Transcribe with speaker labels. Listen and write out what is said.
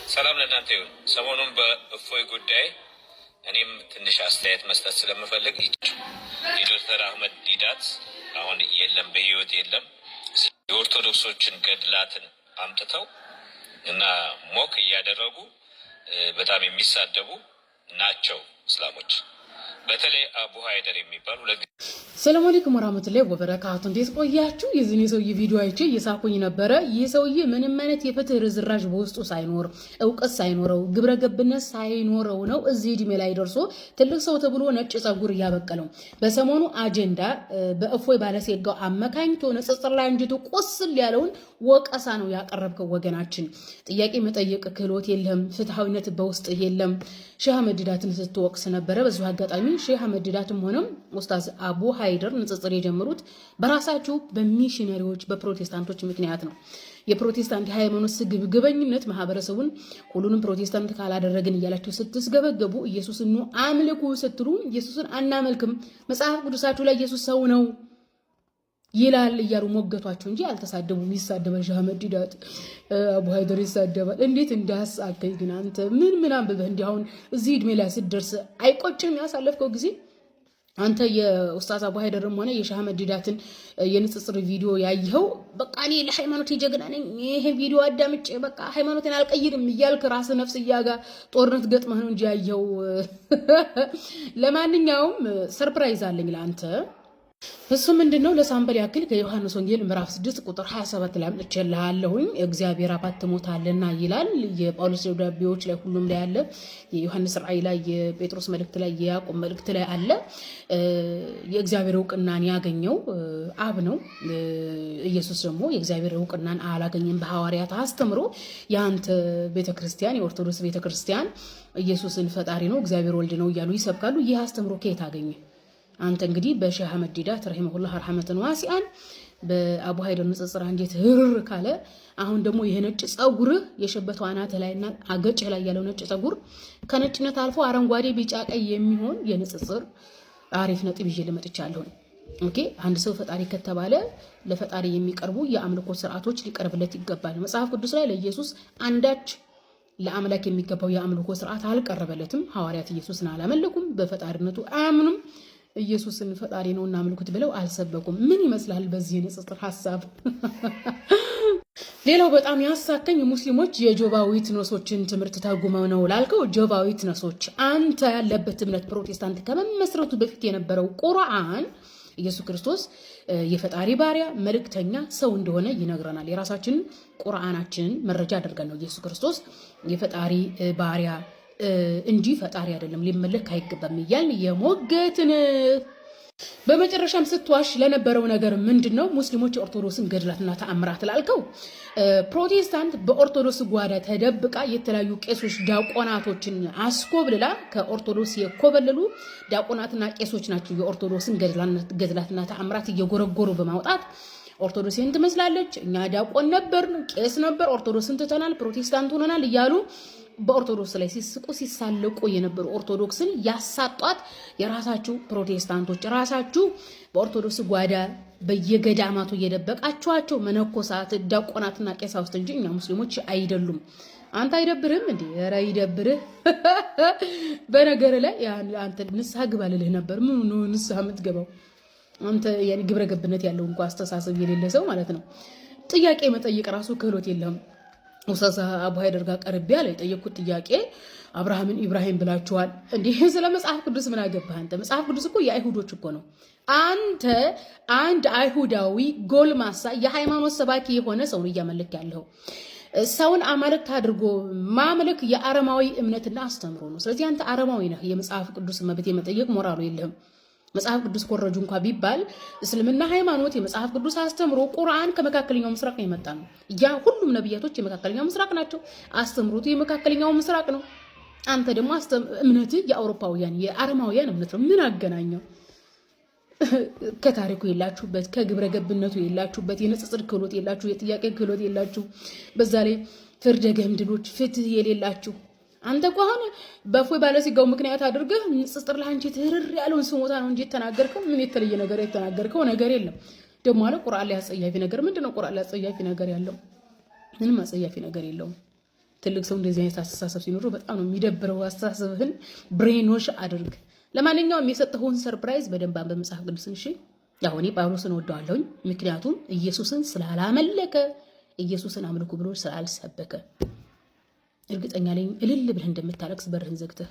Speaker 1: ሰላም ለእናንተ ይሁን። ሰሞኑን በእፎይ ጉዳይ እኔም ትንሽ አስተያየት መስጠት ስለምፈልግ የዶክተር አህመድ ዲዳት አሁን የለም፣ በህይወት የለም። የኦርቶዶክሶችን ገድላትን አምጥተው እና ሞክ እያደረጉ በጣም የሚሳደቡ ናቸው እስላሞች። በተለይ አቡ ሃይደር የሚባል
Speaker 2: ሰላም አለይኩም ወራህመቱላሂ ወበረካቱ። እንዴት ቆያችሁ? የዚህ ሰውዬ ቪዲዮ አይቼ እየሳኩኝ ነበረ። ይህ ሰውዬ ምንም አይነት የፍትህ ርዝራዥ በውስጡ ሳይኖር እውቀት ሳይኖረው ግብረ ገብነት ሳይኖረው ነው እዚህ እድሜ ላይ ደርሶ ትልቅ ሰው ተብሎ ነጭ ጸጉር እያበቀለው። በሰሞኑ አጀንዳ በእፎይ ባለሴጋው አመካኝቶ ንጽጽር ላይ አንጅቶ ቁስል ያለውን ወቀሳ ነው ያቀረብከው። ወገናችን ጥያቄ መጠየቅ ክህሎት የለም፣ ፍትሃዊነት በውስጥ የለም። ሼህ አህመድ ዲዳትን ስትወቅስ ነበረ። በዚሁ አጋጣሚ ሼህ አህመድ ዲዳትም ሆነም ኡስታዝ አቡ ሃይደር ንጽጽር የጀመሩት በራሳቸው በሚሽነሪዎች በፕሮቴስታንቶች ምክንያት ነው። የፕሮቴስታንት ሃይማኖት ስግብግበኝነት ማህበረሰቡን ሁሉንም ፕሮቴስታንት ካላደረግን እያላችሁ ስትስገበገቡ ኢየሱስን ነው አምልኩ ስትሉ ኢየሱስን አናመልክም፣ መጽሐፍ ቅዱሳችሁ ላይ ኢየሱስ ሰው ነው ይላል እያሉ ሞገቷቸው እንጂ አልተሳደቡም። ይሳደባል ሼህ አህመድ ዲዳት፣ አቡ ሃይደር ይሳደባል። እንዴት እንዳሳከኝ ግን አንተ ምን አንብበህ እንዲህ አሁን እዚህ እድሜ ላይ ስትደርስ አይቆጭም ያሳለፍከው ጊዜ? አንተ የኡስታዝ አቡ ሃይደርም ሆነ የሼህ አህመድ ዲዳትን የንጽጽር ቪዲዮ ያየኸው በቃ እኔ ለሃይማኖት ጀግና ነኝ፣ ይሄ ቪዲዮ አዳምጬ በቃ ሃይማኖቴን አልቀይርም እያልክ ራስ ነፍስያ ጋር ጦርነት ገጥመህ ነው እንጂ ያየኸው። ለማንኛውም ሰርፕራይዝ አለኝ ለአንተ። እሱ ምንድነው? ለሳምበል ያክል ከዮሐንስ ወንጌል ምዕራፍ 6 ቁጥር 27 ላይ አምጥቼልሃለሁኝ። እግዚአብሔር አባት ትሞታለና ይላል። የጳውሎስ ደብዳቤዎች ላይ ሁሉም ላይ አለ። የዮሐንስ ራእይ ላይ፣ የጴጥሮስ መልእክት ላይ፣ የያዕቆብ መልእክት ላይ አለ። የእግዚአብሔር እውቅናን ያገኘው አብ ነው። ኢየሱስ ደግሞ የእግዚአብሔር እውቅናን አላገኘም። በሐዋርያት አስተምሮ የአንተ ቤተክርስቲያን፣ የኦርቶዶክስ ቤተክርስቲያን ኢየሱስን ፈጣሪ ነው፣ እግዚአብሔር ወልድ ነው እያሉ ይሰብካሉ። ይህ አስተምሮ ከየት አገኘ? አንተ እንግዲህ በሼህ አህመድ ዲዳት ረሂመሁላህ ረህመተን ዋሲአን በአቡ ሃይደር ንጽጽር አንጀት ህርር ካለ አሁን ደግሞ የነጭ ጸጉር የሸበተው አናተ ላይና አገጭ ላይ ያለው ነጭ ጸጉር ከነጭነት አልፎ አረንጓዴ፣ ቢጫ፣ ቀይ የሚሆን የንጽጽር አሪፍ ነጥብ ይዤ ልመጥቻለሁ። ኦኬ፣ አንድ ሰው ፈጣሪ ከተባለ ለፈጣሪ የሚቀርቡ የአምልኮ ስርዓቶች ሊቀርብለት ይገባል። መጽሐፍ ቅዱስ ላይ ለኢየሱስ አንዳች ለአምላክ የሚገባው የአምልኮ ስርዓት አልቀረበለትም። ሐዋርያት ኢየሱስን አላመለኩም፣ በፈጣሪነቱ አያምኑም። ኢየሱስን ፈጣሪ ነው እና አምልኩት ብለው አልሰበኩም። ምን ይመስላል በዚህ ንጽጽር ሐሳብ? ሌላው በጣም ያሳከኝ ሙስሊሞች የጆባ ዊትነሶችን ትምህርት ተርጉመው ነው ላልከው፣ ጆባ ዊትነሶች አንተ ያለበት እምነት ፕሮቴስታንት ከመመስረቱ በፊት የነበረው ቁርአን ኢየሱስ ክርስቶስ የፈጣሪ ባሪያ መልእክተኛ ሰው እንደሆነ ይነግረናል። የራሳችንን ቁርአናችንን መረጃ አድርገን ነው ኢየሱስ ክርስቶስ የፈጣሪ ባሪያ እንጂ ፈጣሪ አይደለም፣ ሊመለክ አይገባም እያልን የሞገትን። በመጨረሻም ስትዋሽ ለነበረው ነገር ምንድነው? ሙስሊሞች የኦርቶዶክስን ገድላትና ተአምራት ላልከው፣ ፕሮቴስታንት በኦርቶዶክስ ጓዳ ተደብቃ የተለያዩ ቄሶች ዲያቆናቶችን አስኮብልላ ከኦርቶዶክስ የኮበለሉ ዲያቆናትና ቄሶች ናቸው የኦርቶዶክስን ገድላትና ተአምራት እየጎረጎሩ በማውጣት ኦርቶዶክስን ትመስላለች፣ እኛ ዲያቆን ነበር፣ ቄስ ነበር፣ ኦርቶዶክስን ትተናል፣ ፕሮቴስታንት ሆነናል እያሉ በኦርቶዶክስ ላይ ሲስቁ ሲሳለቁ የነበሩ ኦርቶዶክስን ያሳጧት የራሳችሁ ፕሮቴስታንቶች ራሳችሁ በኦርቶዶክስ ጓዳ በየገዳማቱ እየደበቃችኋቸው መነኮሳት፣ ዲያቆናትና ቄሳውስት እንጂ እኛ ሙስሊሞች አይደሉም። አንተ አይደብርህም እንዴ? ኧረ ይደብርህ። በነገር ላይ አንተ ንስሐ ግባ ልልህ ነበር። ምን ነው ንስሐ የምትገባው አንተ? ያኔ ግብረ ገብነት ያለው እንኳን አስተሳሰብ የሌለ ሰው ማለት ነው። ጥያቄ መጠየቅ ራሱ ክህሎት የለህም። ኡስታዝ አቡ ሃይደር ጋር ቀርቤ ያለ የጠየቅኩት ጥያቄ አብርሃምን ኢብራሂም ብላችኋል እንዴ? ስለ መጽሐፍ ቅዱስ ምን አገባህ አንተ? መጽሐፍ ቅዱስ እኮ የአይሁዶች እኮ ነው። አንተ አንድ አይሁዳዊ ጎልማሳ የሃይማኖት ሰባኪ የሆነ ሰውን እያመለክ ያለው ሰውን አማልክት አድርጎ ማምለክ የአረማዊ እምነትና አስተምሮ ነው። ስለዚህ አንተ አረማዊ ነህ። የመጽሐፍ ቅዱስ መብት የመጠየቅ ሞራሉ የለህም። መጽሐፍ ቅዱስ ኮረጁ እንኳን ቢባል እስልምና ሃይማኖት የመጽሐፍ ቅዱስ አስተምሮ ቁርአን ከመካከለኛው ምስራቅ ነው የመጣ ነው። ያ ሁሉም ነብያቶች የመካከለኛው ምስራቅ ናቸው። አስተምሮቱ የመካከለኛው ምስራቅ ነው። አንተ ደግሞ እምነትህ የአውሮፓውያን የአረማውያን እምነት ነው። ምን አገናኘው? ከታሪኩ የላችሁበት፣ ከግብረ ገብነቱ የላችሁበት፣ የንጽጽር ክህሎት የላችሁ፣ የጥያቄ ክህሎት የላችሁ፣ በዛ ላይ ፍርደ ገምድሎች ፍትህ የሌላችሁ። አንተ ከሆነ በእፎይ ባለሴጋው ምክንያት አድርገህ ንጽጽር ለአንቺ ትርር ያለውን ስሞታ ነው እንጂ የተናገርከው ምን የተለየ ነገር የተናገርከው ነገር የለም። ደግሞ አለ ቁርአን ላይ አጸያፊ ነገር ምንድነው? ቁርአን ላይ አጸያፊ ነገር ያለው ምንም አጸያፊ ነገር የለውም። ትልቅ ሰው እንደዚህ አይነት አስተሳሰብ ሲኖረው በጣም ነው የሚደብረው። አስተሳሰብህን ብሬኖሽ አድርግ። ለማንኛውም የሰጠኸውን ሰርፕራይዝ በደንብ አንብበህ መጽሐፍ ቅዱስን። እሺ ያው እኔ ጳውሎስን እወደዋለሁኝ፣ ምክንያቱም ኢየሱስን ስላላመለከ ኢየሱስን አምልኩ ብሎ ስላልሰበከ። እርግጠኛ ነኝ እልል ብለህ እንደምታለቅስ በርህን ዘግተህ